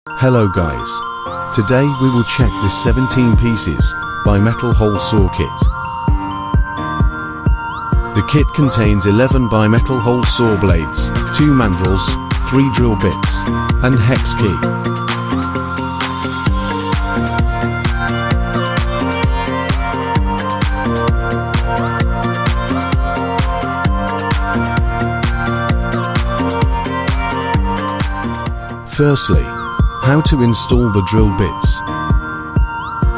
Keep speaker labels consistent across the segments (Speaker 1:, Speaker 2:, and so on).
Speaker 1: Hello guys. Today we will check this 17 pieces bimetal hole saw kit. The kit contains 11 bimetal hole saw blades, 2 mandrels, 3 drill bits, and hex key. Firstly, how to install the drill bits.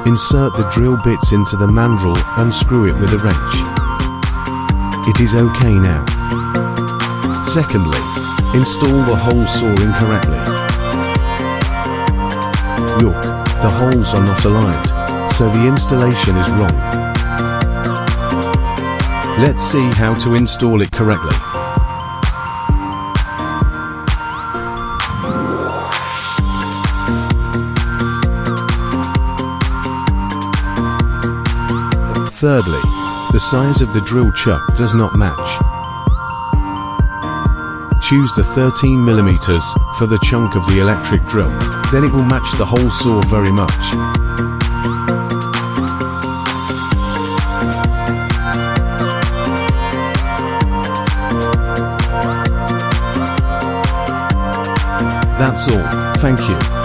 Speaker 1: Insert the drill bits into the mandrel and screw it with a wrench. It is okay now. Secondly, install the hole sawing correctly. Look, the holes are not aligned, so the installation is wrong. Let's see how to install it correctly. Thirdly, the size of the drill chuck does not match. Choose the 13mm for the chunk of the electric drill, then it will match the hole saw very much. That's all, thank you.